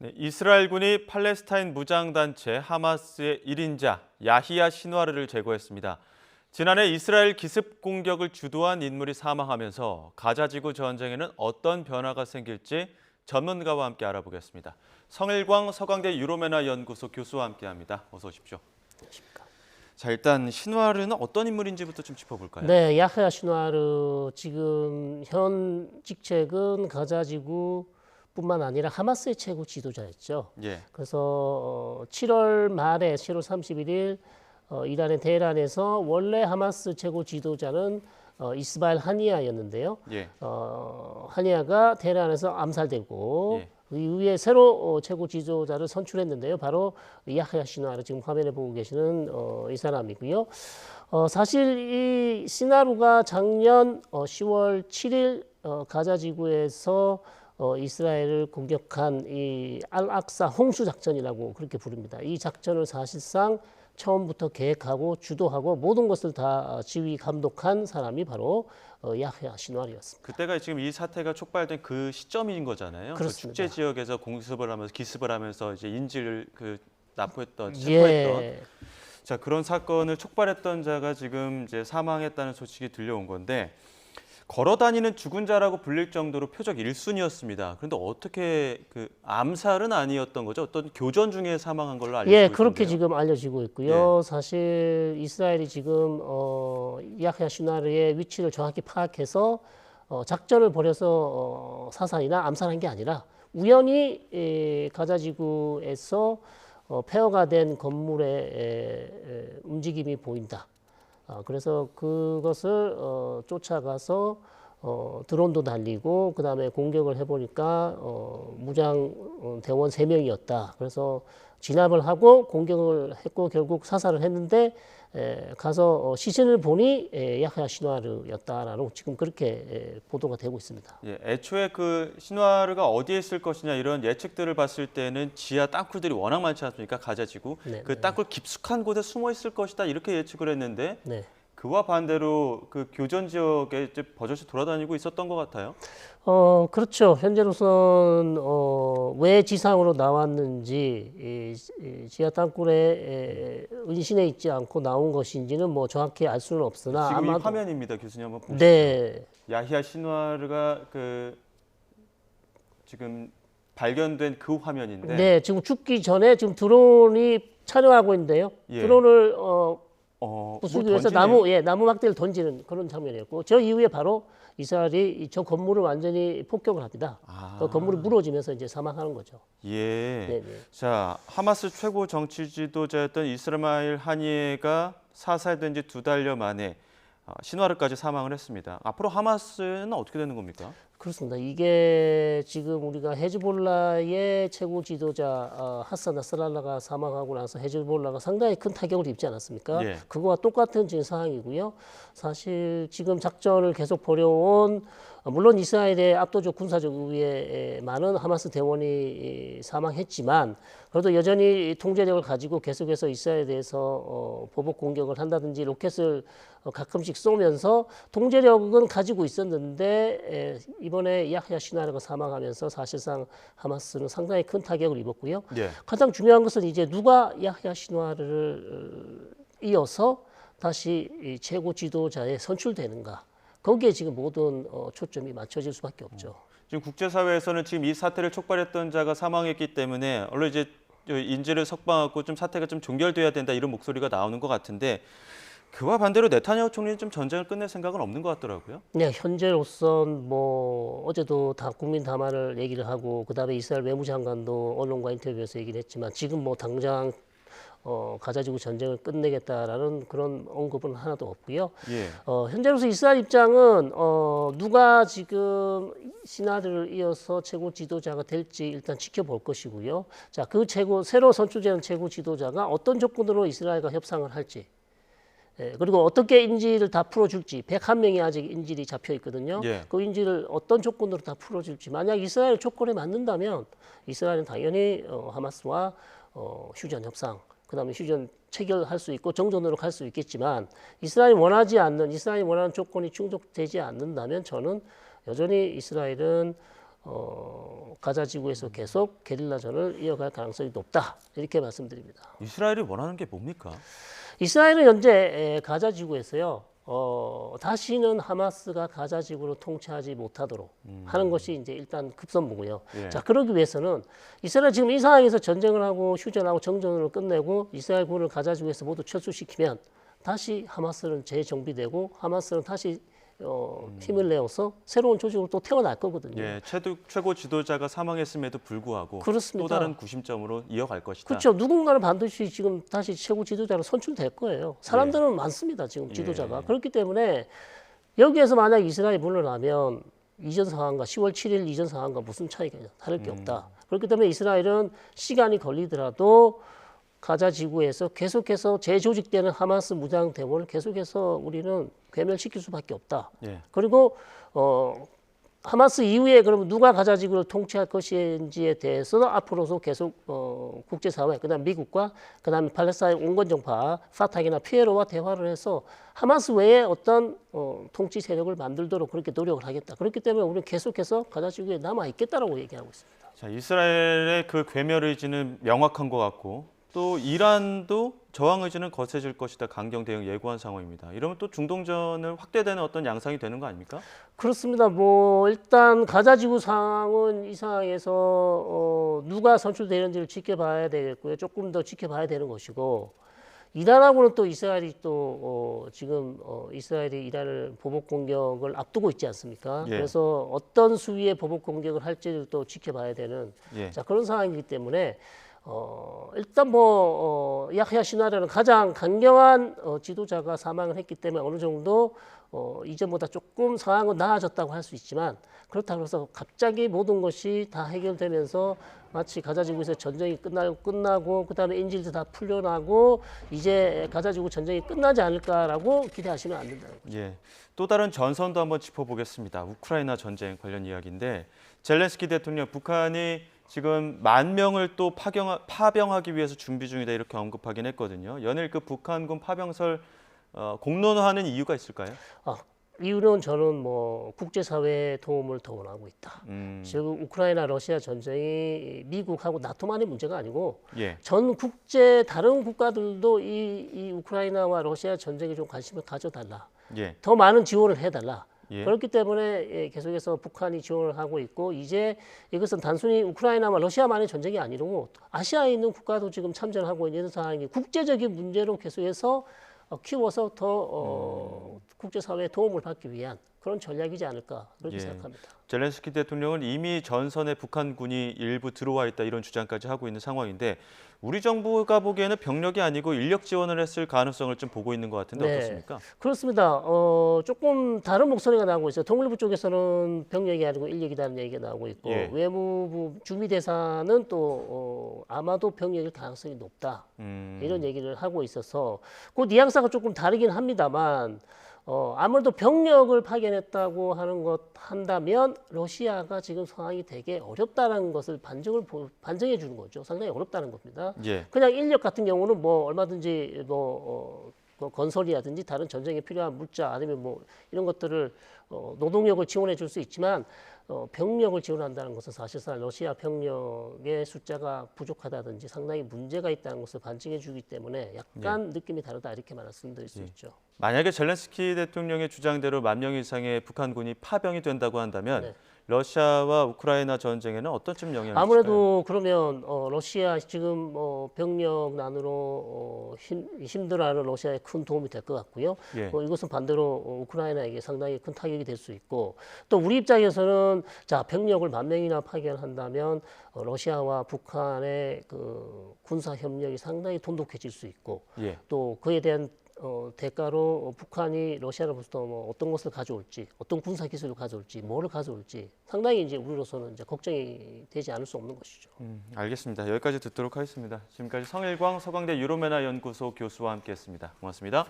네, 이스라엘군이 팔레스타인 무장단체 하마스의 1인자 야히야 신와르를 제거했습니다. 지난해 이스라엘 기습 공격을 주도한 인물이 사망하면서 가자지구 전쟁에는 어떤 변화가 생길지 전문가와 함께 알아보겠습니다. 성일광 서강대 유로메나 연구소 교수와 함께합니다. 어서 오십시오. 자, 일단 신와르는 어떤 인물인지부터 좀 짚어볼까요? 네, 야흐야 시누아르 지금 현 직책은 가자지구뿐만 아니라 하마스의 최고 지도자였죠. 예. 그래서 7월 말에 7월 31일 이란의 테헤란에서 원래 하마스 최고 지도자는 이스마일 하니야였는데요. 예. 하니야가 테헤란에서 암살되고 예. 그 이후에 새로 최고 지도자를 선출했는데요. 바로 야흐야 시누아르 지금 화면에 보고 계시는 이 사람이고요. 사실 이 시나루가 작년 10월 7일 가자 지구에서 이스라엘을 공격한 이 알악사 홍수 작전이라고 그렇게 부릅니다. 이 작전을 사실상 처음부터 계획하고 주도하고 모든 것을 다 지휘 감독한 사람이 바로 야흐야 시누아르였습니다. 그때가 지금 이 사태가 촉발된 그 시점인 거잖아요. 그 그렇습니다. 축제 지역에서 기습을 하면서 이제 인질을 체포했던. 예. 자, 그런 사건을 촉발했던 자가 지금 이제 사망했다는 소식이 들려온 건데 걸어다니는 죽은 자라고 불릴 정도로 표적 1순위였습니다. 그런데 어떻게 그 암살은 아니었던 거죠? 어떤 교전 중에 사망한 걸로 알려지고 있는데요. 그렇게 지금 알려지고 있고요. 예. 사실 이스라엘이 지금 야흐야 시누아르의 위치를 정확히 파악해서 작전을 벌여서 사살이나 암살한 게 아니라 우연히 가자 지구에서 폐허가 된 건물의 움직임이 보인다. 그래서 그것을 쫓아가서 드론도 달리고 그다음에 공격을 해보니까 무장 대원 3명이었다. 그래서 진압을 하고 공격을 했고 결국 사살을 했는데 가서 시신을 보니 야흐야 시누아르였다라고 지금 그렇게 보도가 되고 있습니다. 예, 애초에 그 신와르가 어디에 있을 것이냐 이런 예측들을 봤을 때는 지하 땅굴들이 워낙 많지 않습니까? 가자지구. 네, 그 땅굴 깊숙한 곳에 숨어 있을 것이다 이렇게 예측을 했는데 네. 그와 반대로 그 교전 지역에 이제 버젓이 돌아다니고 있었던 것 같아요. 그렇죠. 현재로선 왜 지상으로 나왔는지 이 지하 땅굴에 은신해 있지 않고 나온 것인지는 뭐 정확히 알 수는 없으나 지금 아마도 이 화면입니다, 교수님 한번 보시죠. 네. 야히야 신와르가 지금 발견된 그 화면인데. 네, 지금 죽기 전에 지금 드론이 촬영하고 있는데요. 예. 드론을 부수기 뭘 위해서 던지네요. 나무 막대를 던지는 그런 장면이었고 저 이후에 바로 이스라엘이 저 건물을 완전히 폭격을 합니다. 그 건물이 무너지면서 이제 사망하는 거죠. 예. 네네. 자, 하마스 최고 정치 지도자였던 이스마일 하니예가 사살된 지 2달여 만에 신와르까지 사망을 했습니다. 앞으로 하마스는 어떻게 되는 겁니까? 그렇습니다. 이게 지금 우리가 헤즈볼라의 최고 지도자 하산 나스랄라가 사망하고 나서 헤즈볼라가 상당히 큰 타격을 입지 않았습니까? 예. 그거와 똑같은 지금 상황이고요. 사실 지금 작전을 계속 벌여온 물론 이스라엘의 압도적 군사적 우위에 많은 하마스 대원이 사망했지만 그래도 여전히 통제력을 가지고 계속해서 이스라엘에 대해서 보복 공격을 한다든지 로켓을 가끔씩 쏘면서 통제력은 가지고 있었는데 이번에 야흐야 시누아르가 사망하면서 사실상 하마스는 상당히 큰 타격을 입었고요. 예. 가장 중요한 것은 이제 누가 야흐야 시누아르를 이어서 다시 이 최고 지도자에 선출되는가. 거기에 지금 모든 초점이 맞춰질 수밖에 없죠. 지금 국제사회에서는 지금 이 사태를 촉발했던 자가 사망했기 때문에 얼른 이제 인질을 석방하고 좀 사태가 좀 종결돼야 된다 이런 목소리가 나오는 것 같은데 그와 반대로 네타냐후 총리는 좀 전쟁을 끝낼 생각은 없는 것 같더라고요. 네, 현재로선 뭐 어제도 다 국민 담화를 얘기를 하고 그다음에 이스라엘 외무장관도 언론과 인터뷰에서 얘기를 했지만 지금 뭐 당장 가자지구 전쟁을 끝내겠다라는 그런 언급은 하나도 없고요. 예. 현재로서 이스라엘 입장은 누가 지금 시나르를 이어서 최고 지도자가 될지 일단 지켜볼 것이고요. 자, 그 새로 선출되는 최고 지도자가 어떤 조건으로 이스라엘과 협상을 할지. 그리고 어떻게 인질을 다 풀어줄지 101명이 아직 인질이 잡혀 있거든요. 예. 그 인질을 어떤 조건으로 다 풀어줄지 만약 이스라엘 조건에 맞는다면 이스라엘은 당연히 하마스와 휴전 협상 그다음에 휴전 체결할 수 있고 정전으로 갈 수 있겠지만 이스라엘이 원하는 조건이 충족되지 않는다면 저는 여전히 이스라엘은 가자 지구에서 계속 게릴라전을 이어갈 가능성이 높다 이렇게 말씀드립니다. 이스라엘이 원하는 게 뭡니까? 이스라엘은 현재 가자 지구에서요. 다시는 하마스가 가자 지구를 통치하지 못하도록 하는 것이 이제 일단 급선무고요. 예. 자, 그러기 위해서는 이스라엘 지금 이 상황에서 전쟁을 하고 휴전하고 정전을 끝내고 이스라엘군을 가자 지구에서 모두 철수시키면 다시 하마스는 재정비되고 하마스는 다시 힘을 내어서 새로운 조직으로 또 태어날 거거든요. 예, 최고 지도자가 사망했음에도 불구하고 그렇습니다. 또 다른 구심점으로 이어갈 것이다. 그렇죠. 누군가는 반드시 지금 다시 최고 지도자로 선출될 거예요. 사람들은 많습니다. 지금 지도자가. 예. 그렇기 때문에 여기에서 만약 이스라엘이 물러나면 이전 상황과 10월 7일 이전 상황과 무슨 차이가 다를 게 없다. 그렇기 때문에 이스라엘은 시간이 걸리더라도 가자 지구에서 계속해서 재조직되는 하마스 무장 대원을 계속해서 우리는 괴멸시킬 수밖에 없다. 예. 그리고 하마스 이후에 그러면 누가 가자 지구를 통치할 것인지에 대해서는 앞으로도 계속 국제사회, 그다음 미국과 그다음에 팔레스타인 온건정파 파타기나 피에로와 대화를 해서 하마스 외에 어떤 통치 세력을 만들도록 그렇게 노력을 하겠다. 그렇기 때문에 우리는 계속해서 가자 지구에 남아 있겠다라고 얘기하고 있습니다. 자, 이스라엘의 그 괴멸 의지는 명확한 것 같고 또 이란도 저항 의지는 거세질 것이다. 강경 대응 예고한 상황입니다. 이러면 또 중동전을 확대되는 어떤 양상이 되는 거 아닙니까? 그렇습니다. 뭐 일단 가자 지구 상황은 이 상황에서 누가 선출되는지를 지켜봐야 되겠고요. 조금 더 지켜봐야 되는 것이고 이란하고는 또 이스라엘이 또 지금 이스라엘이 이란을 보복 공격을 앞두고 있지 않습니까? 예. 그래서 어떤 수위의 보복 공격을 할지를 또 지켜봐야 되는 예. 자, 그런 상황이기 때문에 일단 야흐야 시나리오는 가장 강경한 지도자가 사망을 했기 때문에 어느 정도 이전보다 조금 상황은 나아졌다고 할 수 있지만 그렇다고 해서 갑자기 모든 것이 다 해결되면서 마치 가자 지구에서 전쟁이 끝나고 그다음에 인질도 다 풀려나고 이제 가자 지구 전쟁이 끝나지 않을까라고 기대하시면 안 된다는 거죠. 예. 또 다른 전선도 한번 짚어보겠습니다. 우크라이나 전쟁 관련 이야기인데 젤렌스키 대통령 북한이 지금 10,000명을 또 파병하기 위해서 준비 중이다 이렇게 언급하긴 했거든요. 연일 그 북한군 파병설 공론화하는 이유가 있을까요? 이유는 저는 뭐 국제사회의 도움을 더 원하고 있다. 지금 우크라이나 러시아 전쟁이 미국하고 나토만의 문제가 아니고 예. 전 국제 다른 국가들도 이 우크라이나와 러시아 전쟁에 좀 관심을 가져달라. 예. 더 많은 지원을 해달라. 예. 그렇기 때문에 계속해서 북한이 지원을 하고 있고 이제 이것은 단순히 우크라이나와 러시아만의 전쟁이 아니고 아시아에 있는 국가도 지금 참전하고 있는 상황이 국제적인 문제로 계속해서 키워서 더 국제사회의 도움을 받기 위한 그런 전략이지 않을까 그렇게 예. 생각합니다. 젤렌스키 대통령은 이미 전선에 북한군이 일부 들어와 있다 이런 주장까지 하고 있는 상황인데 우리 정부가 보기에는 병력이 아니고 인력 지원을 했을 가능성을 좀 보고 있는 것 같은데 네. 어떻습니까? 그렇습니다. 조금 다른 목소리가 나오고 있어요. 통일부 쪽에서는 병력이 아니고 인력이라는 얘기가 나오고 있고 예. 외무부 주미대사는 또 아마도 병력일 가능성이 높다. 이런 얘기를 하고 있어서 그 뉘앙스가 조금 다르긴 합니다만 아무래도 병력을 파견했다고 하는 것 한다면 러시아가 지금 상황이 되게 어렵다는 것을 반증해 주는 거죠. 상당히 어렵다는 겁니다. 예. 그냥 인력 같은 경우는 뭐 얼마든지 건설이라든지 다른 전쟁에 필요한 물자 아니면 뭐 이런 것들을 노동력을 지원해 줄 수 있지만 병력을 지원한다는 것은 사실상 러시아 병력의 숫자가 부족하다든지 상당히 문제가 있다는 것을 반증해 주기 때문에 약간 느낌이 다르다 이렇게 말씀드릴 수 있죠. 만약에 젤렌스키 대통령의 주장대로 10,000명 이상의 북한군이 파병이 된다고 한다면 네. 러시아와 우크라이나 전쟁에는 어떤쯤 영향을 줄까요? 아무래도 그러면 러시아 지금 병력 난으로 힘들어하는 러시아에 큰 도움이 될 것 같고요. 예. 이것은 반대로 우크라이나에게 상당히 큰 타격이 될 수 있고 또 우리 입장에서는 자 병력을 10,000명이나 파견한다면 러시아와 북한의 그 군사 협력이 상당히 돈독해질 수 있고 예. 또 그에 대한 대가로 북한이 러시아로부터 뭐 어떤 것을 가져올지, 어떤 군사 기술을 가져올지, 뭐를 가져올지 상당히 이제 우리로서는 이제 걱정이 되지 않을 수 없는 것이죠. 알겠습니다. 여기까지 듣도록 하겠습니다. 지금까지 성일광 서강대 유로메나 연구소 교수와 함께했습니다. 고맙습니다.